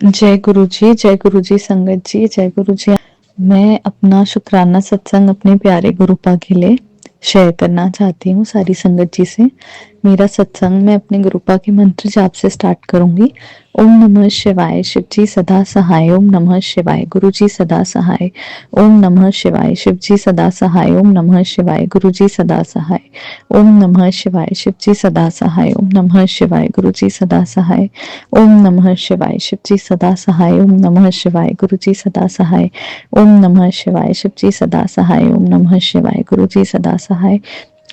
जय गुरु जी संगत जी, जय गुरु जी। मैं अपना शुक्राना सत्संग अपने प्यारे गुरुपा के लिए शेयर करना चाहती हूँ सारी संगत जी से। मेरा सत्संग मैं अपने गुरुपा के मंत्र जाप से स्टार्ट करूंगी। ओम नमः शिवाय, शिव जी सदा सहाय। ओम नमः शिवाय, गुरु जी सदा सहाय। ओम नमः शिवाय, शिव जी सदा सहाय। ओम नमः शिवाय, गुरु जी सदा सहाय। ओम नमः शिवाय, शिव जी सदा सहाय। ओम नमः शिवाय, गुरु जी सदा सहाय। ओम नमः शिवाय, शिव जी सदा सहाय। ओम नमः शिवाय, गुरु जी सदा सहाय। ओम नमः शिवाय, शिव जी सदा सहाय। ओम नमः शिवाय, गुरु जी सदा सहाय।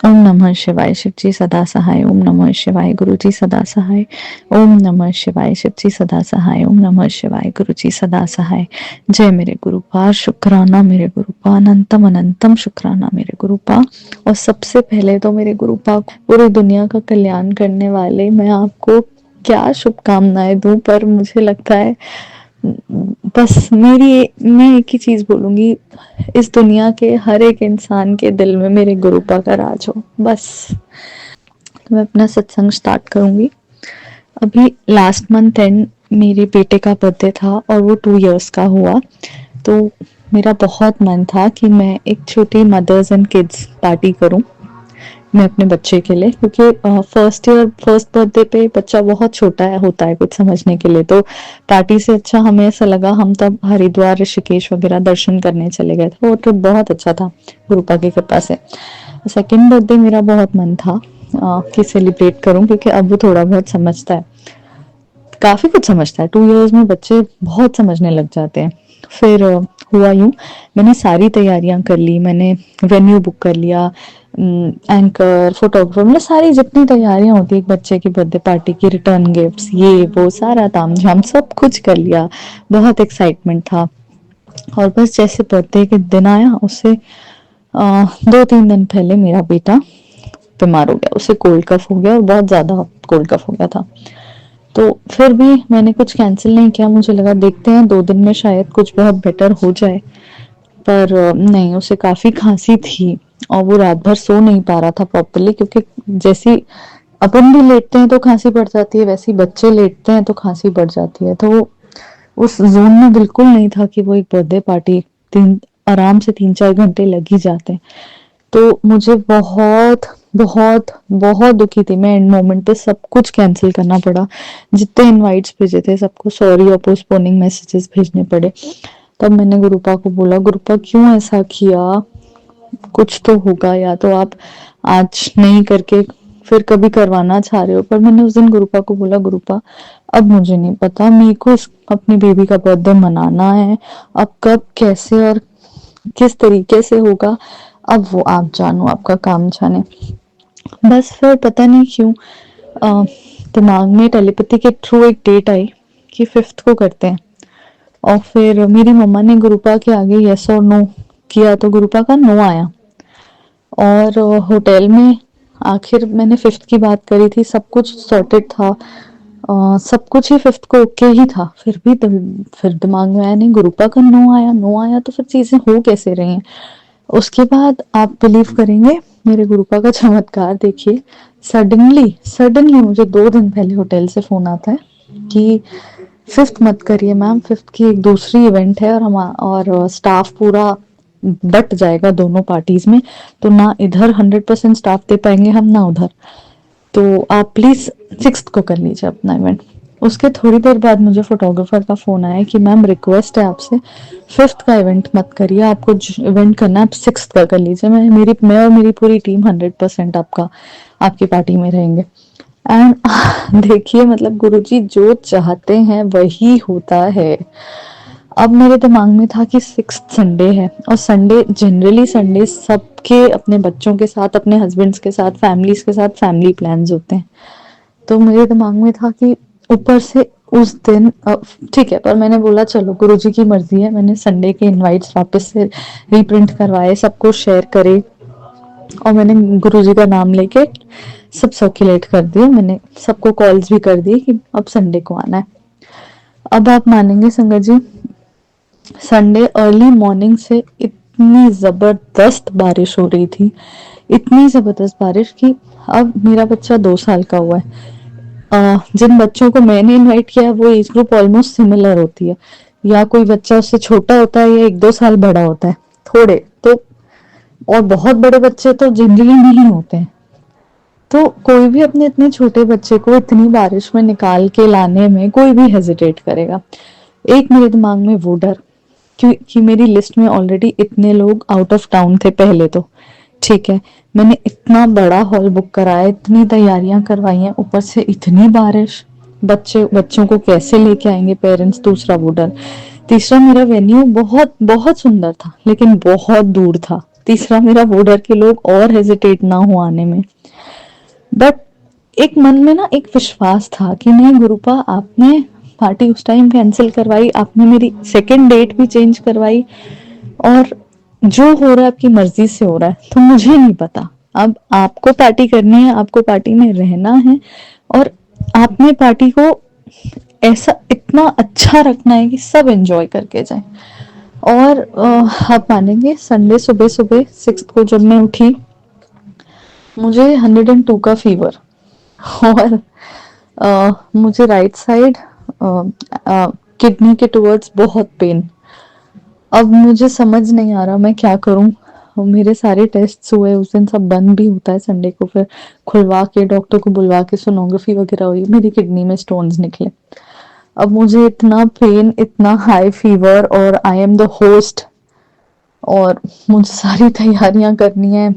ओम नमः शिवाय, शिव जी सदा सहाय। ओम नमः शिवाय, गुरु जी सदा सहाय। ओम नमः शिवाय, शिव जी सदा सहाय। ओम नमः शिवाय, गुरु जी सदा सहाय। जय मेरे गुरुपा, शुक्राना मेरे गुरुपा, अनंतम अनंतम शुक्राना मेरे गुरुपा। और सबसे पहले तो मेरे गुरुपा पूरी दुनिया का कल्याण करने वाले, मैं आपको क्या शुभकामनाएं दूं, पर मुझे लगता है बस मैं एक ही चीज बोलूंगी, इस दुनिया के हर एक इंसान के दिल में मेरे गुरुपा का राज हो बस। तो मैं अपना सत्संग स्टार्ट करूंगी। अभी लास्ट मंथ एंड मेरे बेटे का बर्थडे था और वो 2 इयर्स का हुआ। तो मेरा बहुत मन था कि मैं एक छोटी मदर्स एंड किड्स पार्टी करूं मैं अपने बच्चे के लिए, क्योंकि फर्स्ट बर्थडे पे बच्चा बहुत छोटा है होता है कुछ समझने के लिए। तो पार्टी से अच्छा हमें ऐसा लगा, हम तब हरिद्वार ऋषिकेश वगैरह दर्शन करने चले गए थे। वो ट्रिप बहुत अच्छा था गुरुपा की कृपा से। सेकंड बर्थडे मेरा बहुत मन था कि सेलिब्रेट करूं, क्योंकि अब वो थोड़ा बहुत समझता है, काफी कुछ समझता है। 2 इयर्स में बच्चे बहुत समझने लग जाते हैं। फिर हुआ यूं, मैंने सारी तैयारियां कर ली। मैंने वेन्यू बुक कर लिया, एंकर, फोटोग्राफर, मतलब सारी जितनी तैयारियां होती है एक बच्चे की बर्थडे पार्टी की, रिटर्न गिफ्ट्स, ये वो सारा तामझाम सब कुछ कर लिया। बहुत एक्साइटमेंट था। और बस जैसे बर्थडे के दिन आया, उससे 2-3 दिन पहले मेरा बेटा बीमार हो गया। उसे कोल्ड कफ हो गया और बहुत ज्यादा कोल्ड कफ हो गया था। तो फिर भी मैंने कुछ कैंसिल नहीं किया। मुझे लगा देखते हैं 2 दिन में शायद कुछ बहुत बेटर हो जाए, पर नहीं, उसे काफी खांसी थी और वो रात भर सो नहीं पा रहा था प्रॉपरली, क्योंकि जैसी अपन भी लेटते हैं तो खांसी बढ़ जाती है, वैसे ही बच्चे लेटते हैं तो खांसी बढ़ जाती है। तो वो उस जोन में बिल्कुल नहीं था कि वो एक बर्थडे पार्टी, तीन आराम से 3-4 घंटे लग ही जाते हैं। तो मुझे बहुत बहुत बहुत दुखी थी मैं। एंड मोमेंट पे सब कुछ कैंसिल करना पड़ा। जितने इनवाइट्स भेजे थे सबको सॉरी और पोस्टपोनिंग मैसेजेस भेजने पड़े। तब मैंने गुरुपा को बोला, गुरुपा क्यों ऐसा किया, कुछ तो होगा, या तो आप आज नहीं करके फिर कभी करवाना चाह रहे हो। पर मैंने उस दिन गुरुपा को बोला, गुरुपा अब मुझे नहीं पता, मेरे को अपनी बेबी का बर्थडे मनाना है। अब कब कैसे और किस तरीके से होगा, अब वो आप जानो, आपका काम जाने। बस फिर पता नहीं क्यों अ, दिमाग में टेलीपैथी के थ्रू एक डेट आई कि 5th को करते हैं। और फिर मेरी मम्मा ने गुरुपा के आगे यस और नो किया, तो गुरुपा का नो आया। और होटल में आखिर मैंने 5th की बात करी थी, सब कुछ सॉर्टेड था, सब कुछ ही 5th को ओके ही था। फिर भी फिर दिमाग में आया नहीं, गुरुपा का नो आया तो फिर चीजें हो कैसे रही हैं। उसके बाद आप बिलीव करेंगे, मेरे गुरुपा का चमत्कार देखिए। सडनली सडनली मुझे 2 दिन पहले होटल से फोन आता है कि 5th मत करिए मैम, 5th की एक दूसरी इवेंट है और स्टाफ पूरा बट जाएगा दोनों पार्टीज में, तो ना इधर 100% स्टाफ दे पाएंगे हम, ना उधर, तो आप प्लीज 6th को कर लीजिए अपना इवेंट। उसके थोड़ी देर बाद मुझे फोटोग्राफर का फोन आया कि मैम रिक्वेस्ट है आपसे, 5th का इवेंट मत करिए, आपको इवेंट करना है आप 6th का कर लीजिए। मैं और मेरी पूरी टीम 100% आपकी पार्टी में रहेंगे। एंड देखिए, मतलब गुरुजी जो चाहते हैं वही होता है। अब मेरे दिमाग में था कि 6th संडे है, और संडे जनरली संडे सबके अपने बच्चों के साथ, अपने हस्बैंड्स के साथ, फैमिलीज के साथ फैमिली प्लान्स होते हैं। तो मेरे दिमाग में था कि ऊपर से उस दिन ठीक है, पर मैंने बोला चलो गुरुजी की मर्जी है। मैंने संडे के इनवाइट्स वापस से रीप्रिंट करवाए, सबको शेयर करे, और मैंने गुरुजी का नाम लेके सब सर्कुलेट कर दिए। मैंने सबको कॉल्स भी कर दिए कि अब संडे को आना है। अब आप मानेंगे संगत जी, संडे अर्ली मॉर्निंग से इतनी जबरदस्त बारिश हो रही थी, इतनी जबरदस्त बारिश कि अब मेरा बच्चा 2 साल का हुआ है। जिन बच्चों को मैंने इनवाइट किया है वो एज ग्रुप ऑलमोस्ट सिमिलर होती है, या कोई बच्चा उससे छोटा होता है या 1-2 साल बड़ा होता है थोड़े तो, और बहुत बड़े बच्चे तो जनरली नहीं होते हैं। तो कोई भी अपने इतने छोटे बच्चे को इतनी बारिश में निकाल के लाने में कोई भी हेजिटेट करेगा। एक मेरे दिमाग में वो डर, क्योंकि मेरी लिस्ट में ऑलरेडी इतने लोग आउट ऑफ टाउन थे पहले तो, ठीक है, मैंने इतना बड़ा हॉल बुक कराया, इतनी तैयारियां करवाई हैं, ऊपर से इतनी बारिश, बच्चों को कैसे लेके आएंगे पेरेंट्स, दूसरा वो डर। तीसरा, मेरा वेन्यू बहुत बहुत सुंदर था लेकिन बहुत दूर था, तीसरा मेरा वो डर कि लोग और हेजिटेट ना हो आने में। बट एक मन में ना एक विश्वास था कि नहीं गुरुपा, आपने पार्टी उस टाइम कैंसिल करवाई, आपने मेरी सेकंड डेट भी चेंज करवाई, और जो हो रहा है आपकी मर्जी से हो रहा है, तो मुझे नहीं पता, अब आपको पार्टी करनी है, आपको पार्टी में रहना है, और आपने पार्टी को ऐसा इतना अच्छा रखना है कि सब एंजॉय करके जाए। और आप मानेंगे, संडे सुबह सुबह 6 को जब मैं उठी, मुझे 102 का फीवर, और मुझे राइट साइड किडनी के टुवर्ड्स बहुत पेन। अब मुझे समझ नहीं आ रहा मैं क्या करूं। मेरे सारे टेस्ट हुए उस दिन, सब बंद भी होता है संडे को, फिर खुलवा के डॉक्टर को बुलवा के सोनोग्राफी वगैरह हुई, मेरी किडनी में स्टोन्स निकले। अब मुझे इतना पेन, इतना हाई फीवर, और आई एम द होस्ट, और मुझे सारी तैयारियां करनी है।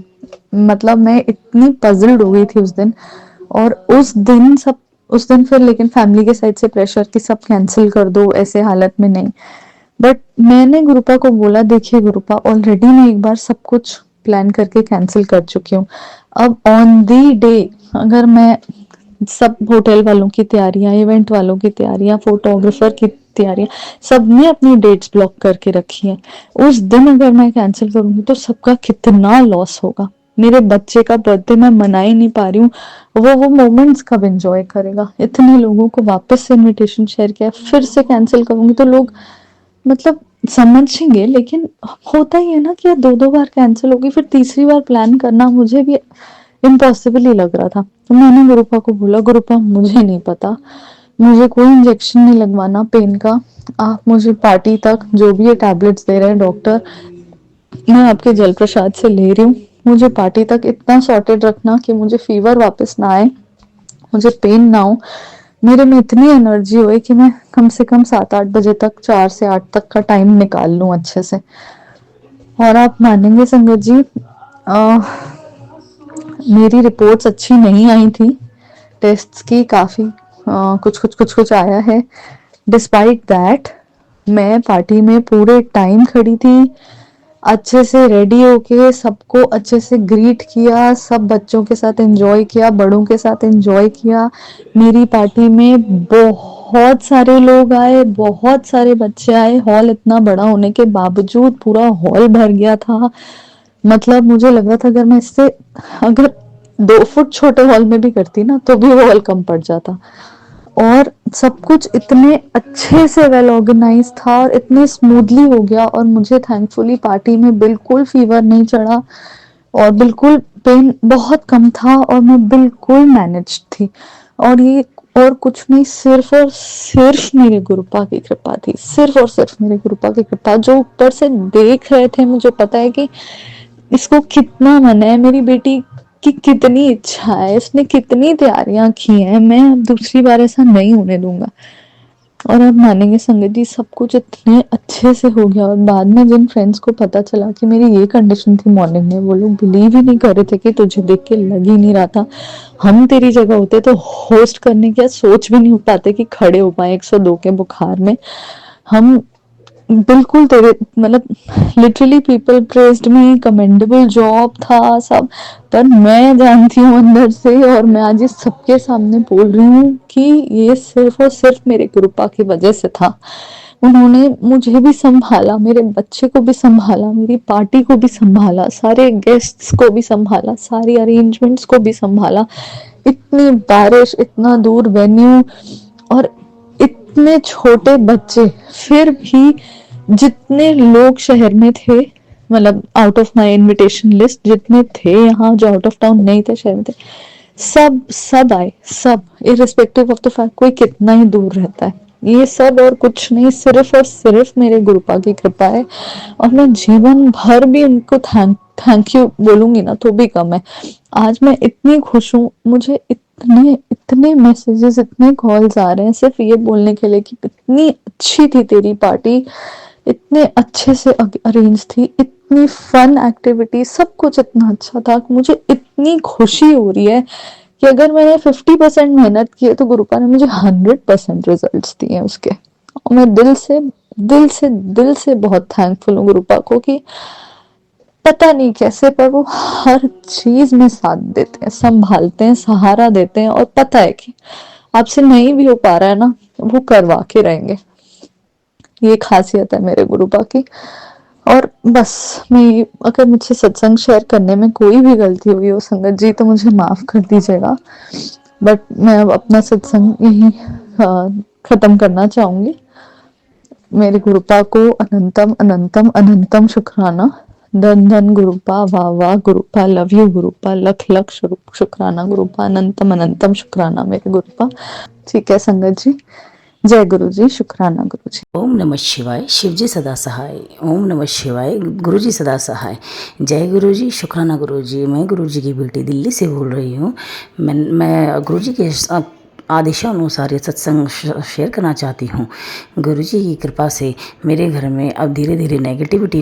मतलब मैं इतनी पजल्ड हो गई थी उस दिन। और उस दिन फिर लेकिन फैमिली के साइड से प्रेशर कि सब कैंसिल कर दो, ऐसे हालत में नहीं। बट मैंने गुरुपा को बोला, देखिए गुरुपा, ऑलरेडी मैं एक बार सब कुछ प्लान करके कैंसिल कर चुकी हूँ। अब ऑन दी डे अगर मैं सब होटल वालों की तैयारियां, इवेंट वालों की तैयारियां, फोटोग्राफर की तैयारियां, सबने अपनी डेट्स ब्लॉक करके रखी है, उस दिन अगर मैं कैंसिल करूंगी तो सबका कितना लॉस होगा। मेरे बच्चे का बर्थडे मैं मना ही नहीं पा रही हूँ, वो मोमेंट्स कब एंजॉय करेगा। इतने लोगों को वापस से इनविटेशन शेयर किया, फिर से कैंसिल करूंगी तो लोग मतलब समझेंगे, लेकिन होता ही है ना कि यार 2-2 बार कैंसिल होगी, फिर तीसरी बार प्लान करना मुझे भी इम्पॉसिबल ही लग रहा था। तो मैंने गुरुपा को बोला, गुरुपा मुझे नहीं पता, मुझे कोई इंजेक्शन नहीं लगवाना पेन का, आप मुझे पार्टी तक जो भी ये टैबलेट्स दे रहे हैं डॉक्टर, मैं आपके जल प्रसाद से ले रही हूँ, मुझे पार्टी तक इतना सॉर्टेड रखना कि मुझे फीवर वापस ना आए, मुझे पेन ना हो, मेरे में इतनी एनर्जी हुई कि मैं कम से कम 7-8 बजे तक, 4 से 8 तक का टाइम निकाल लूं अच्छे से। और आप मानेंगे संगत जी, मेरी रिपोर्ट्स अच्छी नहीं आई थी टेस्ट्स की, काफी कुछ आया है। डिस्पाइट दैट मैं पार्टी में पूरे टाइम खड़ी थी, अच्छे से रेडी होके सबको अच्छे से ग्रीट किया, सब बच्चों के साथ एंजॉय किया, बड़ों के साथ एंजॉय किया। मेरी पार्टी में बहुत सारे लोग आए, बहुत सारे बच्चे आए, हॉल इतना बड़ा होने के बावजूद पूरा हॉल भर गया था। मतलब मुझे लग रहा था अगर मैं इससे, अगर 2 फुट छोटे हॉल में भी करती ना तो भी वो हॉल कम पड़ जाता। और सब कुछ इतने अच्छे से वेल ऑर्गेनाइज था और इतने स्मूथली हो गया, और मुझे थैंकफुली पार्टी में बिल्कुल फीवर नहीं चढ़ा, और बिल्कुल पेन बहुत कम था, और मैं बिल्कुल मैनेज थी। और ये और कुछ नहीं, सिर्फ और सिर्फ मेरे गुरुपा की कृपा थी, सिर्फ और सिर्फ मेरे गुरुपा की कृपा, जो ऊपर से देख रहे थे। मुझे पता है कि इसको कितना मन है, मेरी बेटी की कितनी इच्छा है, इसने कितनी तैयारियां की हैं, मैं अब दूसरी बार ऐसा नहीं होने दूंगा। और आप मानेंगे संगत जी, सब कुछ इतने अच्छे से हो गया, और बाद में जिन फ्रेंड्स को पता चला कि मेरी ये कंडीशन थी मॉर्निंग में, वो लोग बिलीव ही नहीं कर रहे थे कि तुझे देख के लग ही नहीं रहा था। हम तेरी जगह होते तो होस्ट करने की सोच भी नहीं हो पाते कि खड़े हो पाए 102 के बुखार में। हम बिल्कुल तेरे मतलब लिटरली पीपल प्रेज्ड मी, कमेंडेबल जॉब था सब, पर मैं जानती हूँ अंदर से, और मैं आज इस सबके सामने बोल रही हूँ कि ये सिर्फ और सिर्फ मेरे कृपा की वजह से था। उन्होंने मुझे भी संभाला, मेरे बच्चे को भी संभाला, मेरी पार्टी को भी संभाला, सारे गेस्ट्स को भी संभाला, सारी अरेंजमेंट्स को भी संभाला। इतनी बारिश, इतना दूर वेन्यू, और इतने छोटे बच्चे, फिर भी जितने लोग शहर में थे, मतलब out of my invitation list जितने थे यहाँ, जो आउट ऑफ टाउन नहीं थे, शहर में थे, सब सब आए, सब, इरिस्पेक्टिव ऑफ द फैक्ट कोई कितना ही दूर रहता है, ये सब और कुछ नहीं, सिर्फ और सिर्फ मेरे गुरुपा की कृपा है। और मैं जीवन भर भी उनको थैंक यू बोलूंगी ना तो भी कम है। आज मैं इतनी खुश हूँ, मुझे इतने इतने मैसेजेस, इतने कॉल्स आ रहे हैं सिर्फ ये बोलने के लिए कि इतनी अच्छी थी तेरी पार्टी, इतने अच्छे से अरेंज थी, इतनी फन एक्टिविटी, सब कुछ इतना अच्छा था कि मुझे इतनी खुशी हो रही है कि अगर मैंने 50% मेहनत की है तो गुरुपा ने मुझे 100% रिजल्ट्स दिए हैं उसके। और मैं दिल से बहुत थैंकफुल हूँ गुरुपा को कि पता नहीं कैसे पर वो हर चीज में साथ देते हैं, संभालते हैं, सहारा देते हैं, और पता है कि आपसे नहीं भी हो पा रहा है ना, वो करवा के रहेंगे। ये खासियत है मेरे गुरुपा की। और बस मैं, अगर मुझसे सत्संग शेयर करने में कोई भी गलती हुई हो संगत जी तो मुझे माफ कर दीजिएगा, बट मैं अब अपना सत्संग यही खत्म करना चाहूंगी। मेरे गुरुपा को अनंतम अनंतम अनंतम शुक्राना। धन धन गुरुपा, वाह वाह गुरुपा, लव यू गुरुपा, लख लख शुक्राना गुरुपा, अनंतम अनंतम शुक्राना मेरे गुरुपा। ठीक है संगत जी, जय गुरु जी, शुक्राना गुरु जी। ओम नमः शिवाय। शिव जी सदा सहाय। ओम नमः शिवाय। गुरु जी सदा सहाय। जय गुरु जी, शुक्राना गुरु जी। मैं गुरु जी की बेटी दिल्ली से बोल रही हूँ। मैं गुरु जी के आदेशानुसार ये सत्संग शेयर करना चाहती हूँ। गुरु जी की कृपा से मेरे घर में अब धीरे धीरे नेगेटिविटी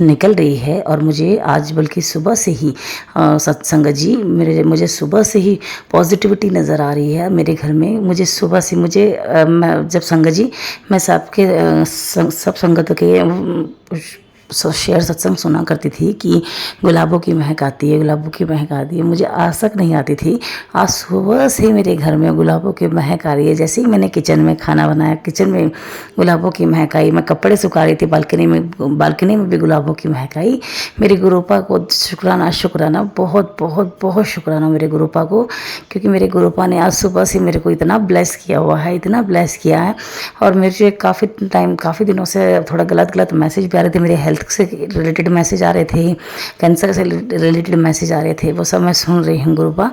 निकल रही है, और मुझे आज बल्कि सुबह से ही सत्संग जी मुझे सुबह से ही पॉजिटिविटी नज़र आ रही है मेरे घर में। मुझे सुबह से मैं जब संगत जी, मैं सबके सब संगत के शेयर सत्संग सुना करती थी कि गुलाबों की महक आती है, गुलाबों की महक आती है। मुझे आज तक नहीं आती थी, आज सुबह से मेरे घर में गुलाबों की महक आ रही है। जैसे ही मैंने किचन में खाना बनाया, किचन में गुलाबों की महक आई। मैं कपड़े सुखा रही थी, बालकनी में भी गुलाबों की महक आई। मेरे गुरुपा को शुक्राना, शुक्राना, बहुत बहुत बहुत शुक्राना मेरे गुरुपा को, क्योंकि मेरे गुरुपा ने आज सुबह से मेरे को इतना ब्लेस किया हुआ है, इतना ब्लेस किया है। और मुझे काफ़ी दिनों से थोड़ा गलत मैसेज भी आ रहे थे, मेरे हेल्थ से रिलेटेड मैसेज आ रहे थे, कैंसर से रिलेटेड मैसेज आ रहे थे, वो सब मैं सुन रही हूँ। गुरुपा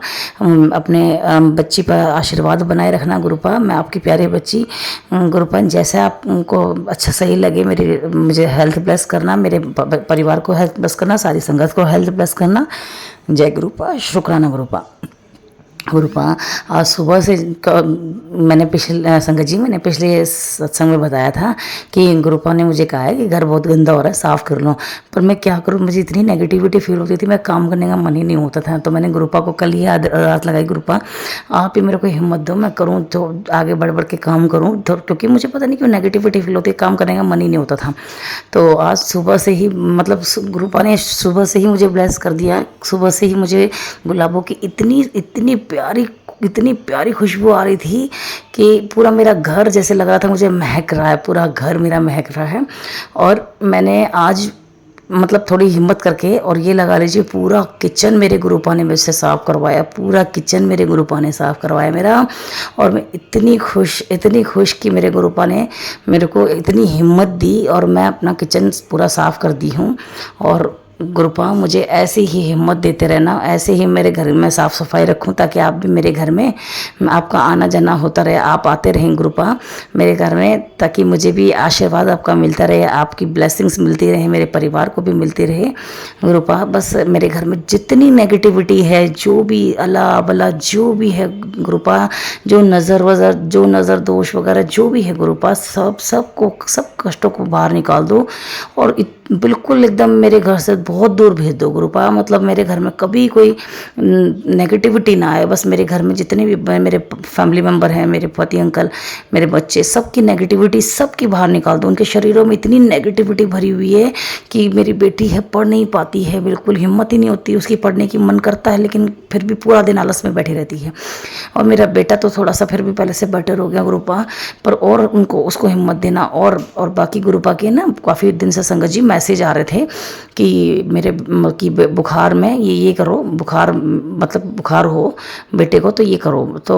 अपने बच्ची पर आशीर्वाद बनाए रखना गुरुपा, मैं आपकी प्यारी बच्ची। गुरुपा जैसे आपको अच्छा सही लगे मुझे हेल्थ ब्लेस करना, मेरे परिवार को हेल्थ ब्लेस करना, सारी संगत को हेल्थ ब्लेस करना। जय गुरुपा, शुक्राना गुरुपा। गुरुपा आज सुबह से मैंने पिछले सत्संग में बताया था कि गुरुपा ने मुझे कहा है कि घर बहुत गंदा हो रहा है, साफ़ कर लो। पर मैं क्या करूं, मुझे इतनी नेगेटिविटी फील होती थी, मैं काम करने का मन ही नहीं होता था। तो मैंने गुरुपा को कल ही रात लगाई, गुरुपा आप ही मेरे को हिम्मत दो, मैं करूँ तो आगे बढ़ के काम करूँ, तो क्योंकि मुझे पता नहीं क्यों नेगेटिविटी फील होती है, काम करने का मन ही नहीं होता था। तो आज सुबह से ही मतलब गुरुपा ने सुबह से ही मुझे ब्लेस कर दिया। सुबह से ही मुझे गुलाबों की इतनी प्यारी खुशबू आ रही थी कि पूरा मेरा घर जैसे लग रहा था मुझे महक रहा है, पूरा घर मेरा महक रहा है। और मैंने आज मतलब थोड़ी हिम्मत करके, और ये लगा लीजिए पूरा किचन मेरे गुरुपा ने मुझसे साफ़ करवाया, पूरा किचन मेरे गुरुपा ने साफ़ करवाया मेरा। और मैं इतनी खुश कि मेरे गुरुपा ने मेरे को इतनी हिम्मत दी, और मैं अपना किचन पूरा साफ़ कर दी हूँ। और गुरुपा मुझे ऐसे ही हिम्मत देते रहना, ऐसे ही मेरे घर में साफ़ सफाई रखूं, ताकि आप भी मेरे घर में, आपका आना जाना होता रहे, आप आते रहें गुरुपा मेरे घर में, ताकि मुझे भी आशीर्वाद आपका मिलता रहे, आपकी ब्लेसिंग्स मिलती रहे, मेरे परिवार को भी मिलती रहे गुरुपा। बस मेरे घर में जितनी नेगेटिविटी है, जो भी अला बला जो भी है गुरुपा, जो नज़र दोष वगैरह जो भी है गुरुपा, सब कष्टों को बाहर निकाल दो, और बिल्कुल एकदम मेरे घर से बहुत दूर भेज दो गुरुपा। मतलब मेरे घर में कभी कोई नेगेटिविटी ना आए। बस मेरे घर में जितने भी मेरे फैमिली मेम्बर हैं, मेरे पति अंकल, मेरे बच्चे, सबकी नेगेटिविटी सबकी बाहर निकाल दो। उनके शरीरों में इतनी नेगेटिविटी भरी हुई है कि मेरी बेटी है पढ़ नहीं पाती है, बिल्कुल हिम्मत ही नहीं होती उसकी, पढ़ने की मन करता है लेकिन फिर भी पूरा दिन आलस में बैठी रहती है। और मेरा बेटा तो थोड़ा सा फिर भी पहले से बेटर हो गया गुरुपा, पर और उसको हिम्मत देना। और बाकी गुरुपा के ना काफ़ी दिन से संगत जी मैसेज आ रहे थे कि मेरे कि बुखार में ये करो, बुखार मतलब बुखार हो बेटे को तो ये करो। तो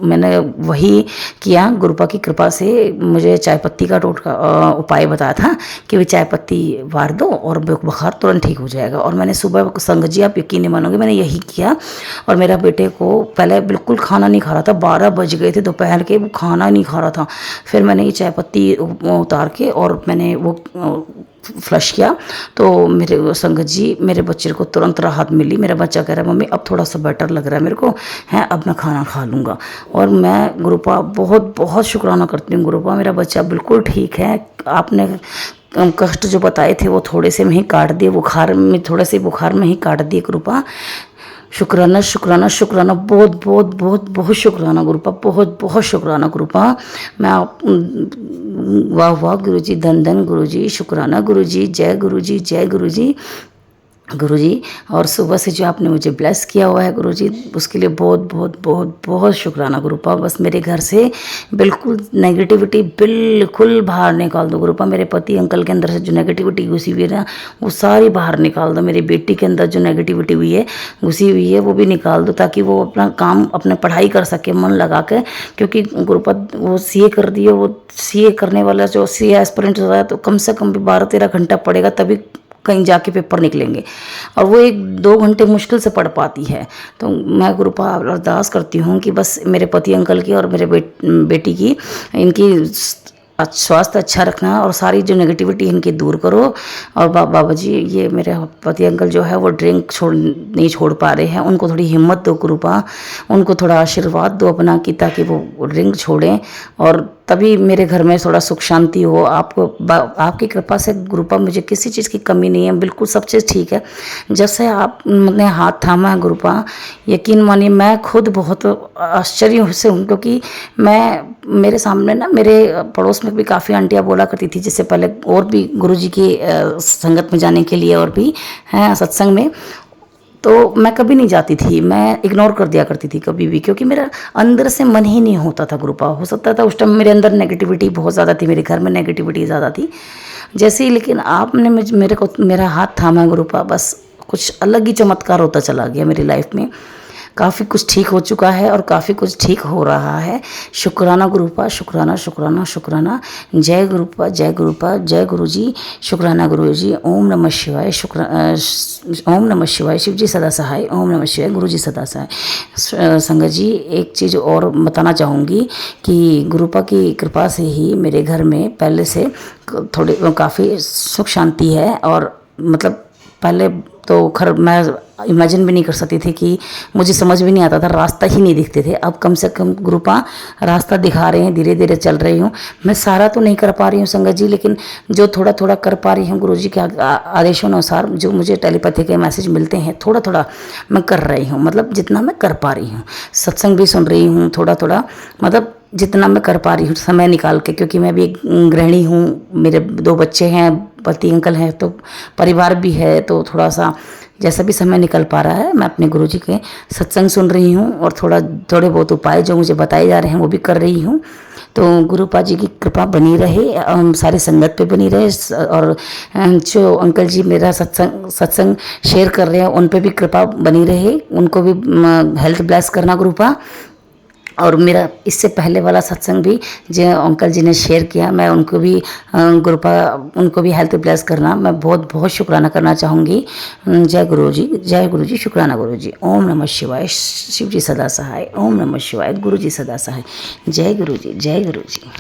मैंने वही किया। गुरुपा की कृपा से मुझे चाय पत्ती का टोटका उपाय बताया था कि वे चाय पत्ती वार दो और बुखार तुरंत ठीक हो जाएगा। और मैंने सुबह संगत जी, आप यकीन नहीं मानोगे, मैंने यही किया। और मेरा बेटे को पहले बिल्कुल खाना नहीं खा रहा था, 12 बज गए थे दोपहर के, वो खाना नहीं खा रहा था। फिर मैंने ये चाय पत्ती उतार के और मैंने वो फ्लश किया तो मेरे संगत जी, मेरे बच्चे को तुरंत राहत मिली। मेरा बच्चा कह रहा है मम्मी अब थोड़ा सा बेटर लग रहा है मेरे को, है अब मैं खाना खा लूँगा। और मैं गुरुपा बहुत बहुत शुक्राना करती हूँ। गुरुपा मेरा बच्चा बिल्कुल ठीक है। आपने कष्ट जो बताए थे वो थोड़े से में ही काट दिए, बुखार में थोड़े से बुखार में ही काट दिए गुरुपा। शुक्राना शुक्राना शुक्राना, बहुत बहुत बहुत बहुत शुक्राना गुरुपा, बहुत बहुत शुक्राना गुरुपा। मैं आप वाह वाह गुरुजी, धन धन गुरुजी, शुक्राना गुरुजी, जय गुरुजी, जय गुरुजी। गुरुजी, और सुबह से जो आपने मुझे ब्लेस किया हुआ है गुरुजी, उसके लिए बहुत बहुत बहुत बहुत शुक्राना गुरुपा। बस मेरे घर से बिल्कुल नेगेटिविटी बिल्कुल बाहर निकाल दो गुरुपा। मेरे पति अंकल के अंदर से जो नेगेटिविटी घुसी हुई है ना, वो सारी बाहर निकाल दो। मेरी बेटी के अंदर जो नेगेटिविटी हुई है, घुसी हुई है, वो भी निकाल दो, ताकि वो अपना काम, अपने पढ़ाई कर सके मन लगा के। क्योंकि गुरुपा वो सीए कर दिए, वो सीए करने वाला जो सीए एस्पिरेंट हो रहा है, तो कम से कम भी 12-13 घंटा पढ़ेगा तभी कहीं जाके पेपर निकलेंगे, और वो 1-2 घंटे मुश्किल से पढ़ पाती है। तो मैं गुरुपा अरदास करती हूँ कि बस मेरे पति अंकल की और मेरे बेटी की, इनकी स्वास्थ्य अच्छा रखना और सारी जो नेगेटिविटी इनकी दूर करो। और बाबा जी, ये मेरे पति अंकल जो है वो ड्रिंक नहीं छोड़ पा रहे हैं, उनको थोड़ी हिम्मत दो गुरुपा, उनको थोड़ा आशीर्वाद दो अपना कि ताकि वो ड्रिंक छोड़ें, और तभी मेरे घर में थोड़ा सुख शांति हो। आपको आपकी कृपा से गुरुपा मुझे किसी चीज़ की कमी नहीं है, बिल्कुल सब चीज़ ठीक है। जब से आपने हाथ थामा है गुरुपा, यकीन मानिए मैं खुद बहुत आश्चर्य से हूँ। क्योंकि मेरे सामने ना, मेरे पड़ोस में भी काफ़ी आंटियाँ बोला करती थी, जिससे पहले और भी गुरुजी की संगत में जाने के लिए और भी हैं सत्संग में, तो मैं कभी नहीं जाती थी, मैं इग्नोर कर दिया करती थी कभी भी, क्योंकि मेरा अंदर से मन ही नहीं होता था गुरुपा। हो सकता था उस टाइम मेरे अंदर नेगेटिविटी बहुत ज़्यादा थी, मेरे घर में नेगेटिविटी ज़्यादा थी जैसे ही। लेकिन आपने मेरे को मेरा हाथ थामा गुरुपा, बस कुछ अलग ही चमत्कार होता चला गया मेरी लाइफ में। काफ़ी कुछ ठीक हो चुका है और काफ़ी कुछ ठीक हो रहा है। शुक्राना गुरुपा, शुक्राना शुक्राना शुक्राना। जय गुरुपा, जय गुरुपा, जय गुरुजी, शुक्राना गुरुजी। ओम नमः शिवाय, ओम नमः शिवाय। शिव जी सदा सहाय, ओम नमः शिवाय। गुरुजी सदा सहाय। संगत जी, एक चीज़ और बताना चाहूँगी कि गुरुपा की कृपा से ही मेरे घर में पहले से काफ़ी सुख शांति है। और मतलब पहले तो मैं इमेजिन भी नहीं कर सकती थी, कि मुझे समझ भी नहीं आता था, रास्ता ही नहीं दिखते थे। अब कम से कम गुरुपा रास्ता दिखा रहे हैं, धीरे धीरे चल रही हूँ। मैं सारा तो नहीं कर पा रही हूँ संगत जी, लेकिन जो थोड़ा थोड़ा कर पा रही हूँ गुरुजी के आदेशों अनुसार, जो मुझे टेलीपैथी के मैसेज मिलते हैं, थोड़ा थोड़ा मैं कर रही हूँ। मतलब जितना मैं कर पा रही हूँ, सत्संग भी सुन रही हूँ थोड़ा थोड़ा, मतलब जितना मैं कर पा रही हूँ समय निकाल के। क्योंकि मैं भी एक गृहिणी हूँ, मेरे 2 बच्चे हैं, पति अंकल हैं, तो परिवार भी है, तो थोड़ा सा जैसा भी समय निकल पा रहा है, मैं अपने गुरुजी के सत्संग सुन रही हूँ, और थोड़े बहुत उपाय जो मुझे बताए जा रहे हैं वो भी कर रही हूँ। तो गुरुपा जी की कृपा बनी रहे, सारी संगत पे बनी रहे, और जो अंकल जी मेरा सत्संग शेयर कर रहे हैं उन पे भी कृपा बनी रहे, उनको भी हेल्थ ब्लेस करना गुरुपा। और मेरा इससे पहले वाला सत्संग भी जो अंकल जी ने शेयर किया, मैं उनको भी गुरुपा, उनको भी हेल्थ ब्लेस करना मैं बहुत बहुत शुक्राना करना चाहूँगी। जय गुरुजी, जय गुरुजी, शुक्राना गुरुजी। ओम नमः शिवाय। शिव जी सदा सहाय। ओम नमः शिवाय। गुरुजी सदा सहाय। जय गुरुजी, जय गुरुजी।